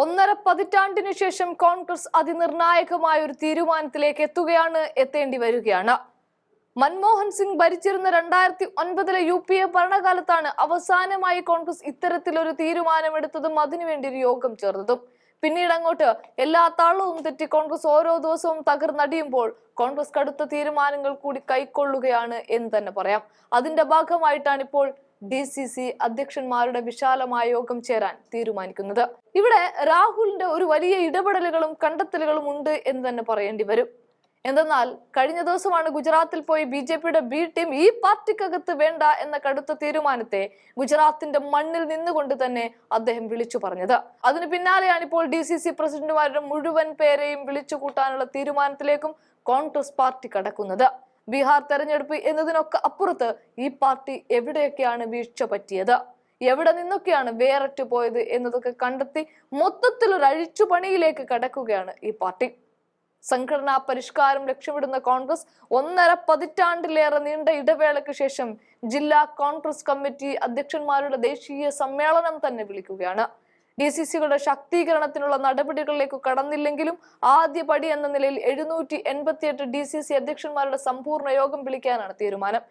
ഒന്നര പതിറ്റാണ്ടിനു ശേഷം കോൺഗ്രസ് അതിനിർണായകമായ ഒരു തീരുമാനത്തിലേക്ക് എത്തേണ്ടി വരികയാണ്. മൻമോഹൻ സിംഗ് ഭരിച്ചിരുന്ന 2009 UPA ഭരണകാലത്താണ് അവസാനമായി കോൺഗ്രസ് ഇത്തരത്തിലൊരു തീരുമാനമെടുത്തതും അതിനുവേണ്ടി ഒരു യോഗം ചേർന്നതും. പിന്നീട് അങ്ങോട്ട് എല്ലാ താളവും തെറ്റി കോൺഗ്രസ് ഓരോ ദിവസവും തകർന്നടിയുമ്പോൾ കോൺഗ്രസ് കടുത്ത തീരുമാനങ്ങൾ കൂടി കൈക്കൊള്ളുകയാണ് എന്ന് തന്നെ പറയാം. അതിന്റെ ഭാഗമായിട്ടാണ് ഇപ്പോൾ DCC അധ്യക്ഷന്മാരുടെ വിശാലമായ യോഗം ചേരാൻ തീരുമാനിക്കുന്നത്. ഇവിടെ രാഹുലിന്റെ ഒരു വലിയ ഇടപെടലുകളും കണ്ടെത്തലുകളും ഉണ്ട് എന്ന് തന്നെ പറയേണ്ടി വരും. എന്തെന്നാൽ കഴിഞ്ഞ ദിവസമാണ് ഗുജറാത്തിൽ പോയി BJPയുടെ B ടീം ഈ പാർട്ടിക്കകത്ത് വേണ്ട എന്ന കടുത്ത തീരുമാനത്തെ ഗുജറാത്തിന്റെ മണ്ണിൽ നിന്നുകൊണ്ട് തന്നെ അദ്ദേഹം വിളിച്ചു പറഞ്ഞത്. അതിന് പിന്നാലെയാണ് ഇപ്പോൾ DCC പ്രസിഡന്റുമാരുടെ മുഴുവൻ പേരെയും വിളിച്ചു കൂട്ടാനുള്ള തീരുമാനത്തിലേക്കും കോൺഗ്രസ് പാർട്ടി കടക്കുന്നത്. ബീഹാർ തെരഞ്ഞെടുപ്പ് എന്നതിനൊക്കെ അപ്പുറത്ത് ഈ പാർട്ടി എവിടെയൊക്കെയാണ് വീഴ്ച പറ്റിയത്, എവിടെ നിന്നൊക്കെയാണ് വേററ്റ് പോയത് എന്നതൊക്കെ കണ്ടെത്തി മൊത്തത്തിലൊരു അഴിച്ചുപണിയിലേക്ക് കടക്കുകയാണ് ഈ പാർട്ടി. സംഘടനാ പരിഷ്കാരം ലക്ഷ്യമിടുന്ന കോൺഗ്രസ് ഒന്നര പതിറ്റാണ്ടിലേറെ നീണ്ട ഇടവേളയ്ക്ക് ശേഷം ജില്ലാ കോൺഗ്രസ് കമ്മിറ്റി അധ്യക്ഷന്മാരുടെ ദേശീയ സമ്മേളനം തന്നെ വിളിക്കുകയാണ്. DCCകളുടെ ശാക്തീകരണത്തിനുള്ള നടപടികളിലേക്ക് കടന്നില്ലെങ്കിലും ആദ്യ പടി എന്ന നിലയിൽ 788 DCC അധ്യക്ഷന്മാരുടെ സമ്പൂർണ്ണ യോഗം വിളിക്കാനാണ് തീരുമാനം.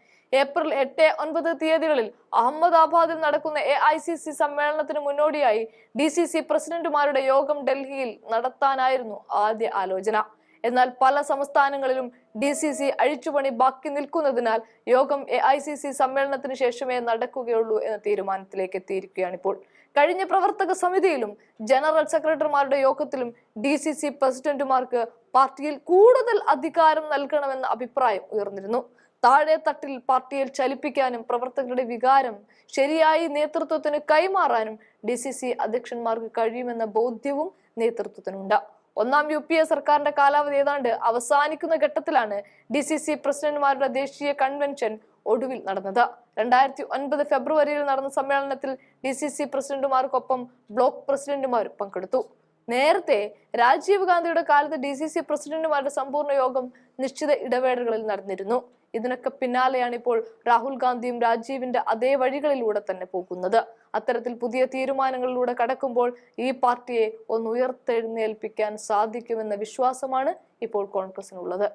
ഏപ്രിൽ 8, 9 തീയതികളിൽ അഹമ്മദാബാദിൽ നടക്കുന്ന AICC സമ്മേളനത്തിന് മുന്നോടിയായി DCC പ്രസിഡന്റുമാരുടെ യോഗം ഡൽഹിയിൽ നടത്താനായിരുന്നു ആദ്യ ആലോചന. എന്നാൽ പല സംസ്ഥാനങ്ങളിലും DCC അഴിച്ചുപണി ബാക്കി നിൽക്കുന്നതിനാൽ യോഗം AICC സമ്മേളനത്തിന് ശേഷമേ നടക്കുകയുള്ളൂ എന്ന തീരുമാനത്തിലേക്ക് എത്തിയിരിക്കുകയാണിപ്പോൾ. കഴിഞ്ഞ പ്രവർത്തക സമിതിയിലും ജനറൽ സെക്രട്ടറിമാരുടെ യോഗത്തിലും DCC പ്രസിഡന്റുമാർക്ക് പാർട്ടിയിൽ കൂടുതൽ അധികാരം നൽകണമെന്ന അഭിപ്രായം ഉയർന്നിരുന്നു. താഴെ തട്ടിൽ പാർട്ടിയിൽ ചലിപ്പിക്കാനും പ്രവർത്തകരുടെ വികാരം ശരിയായി നേതൃത്വത്തിന് കൈമാറാനും DCC അധ്യക്ഷന്മാർക്ക് കഴിയുമെന്ന ബോധ്യവും നേതൃത്വത്തിനുണ്ട്. ഒന്നാം UPA സർക്കാരിന്റെ കാലാവധി ഏതാണ്ട് അവസാനിക്കുന്ന ഘട്ടത്തിലാണ് DCC പ്രസിഡന്റുമാരുടെ ദേശീയ കൺവെൻഷൻ ഒടുവിൽ നടന്നത്. 2009 ഫെബ്രുവരിയിൽ നടന്ന സമ്മേളനത്തിൽ DCC പ്രസിഡന്റുമാർക്കൊപ്പം ബ്ലോക്ക് പ്രസിഡന്റുമാരും പങ്കെടുത്തു. നേരത്തെ രാജീവ് ഗാന്ധിയുടെ കാലത്ത് DCC പ്രസിഡന്റുമാരുടെ സമ്പൂർണ്ണ യോഗം നിശ്ചിത ഇടവേളകളിൽ നടന്നിരുന്നു. ഇതിനൊക്കെ പിന്നാലെയാണ് ഇപ്പോൾ രാഹുൽ ഗാന്ധിയും രാജീവിന്റെ അതേ വഴികളിലൂടെ തന്നെ പോകുന്നത്. അത്തരത്തിൽ പുതിയ തീരുമാനങ്ങളിലൂടെ കടക്കുമ്പോൾ ഈ പാർട്ടിയെ ഒന്ന് ഉയർത്തെഴുന്നേൽപ്പിക്കാൻ സാധിക്കുമെന്ന വിശ്വാസമാണ് ഇപ്പോൾ കോൺഗ്രസിനുള്ളത്.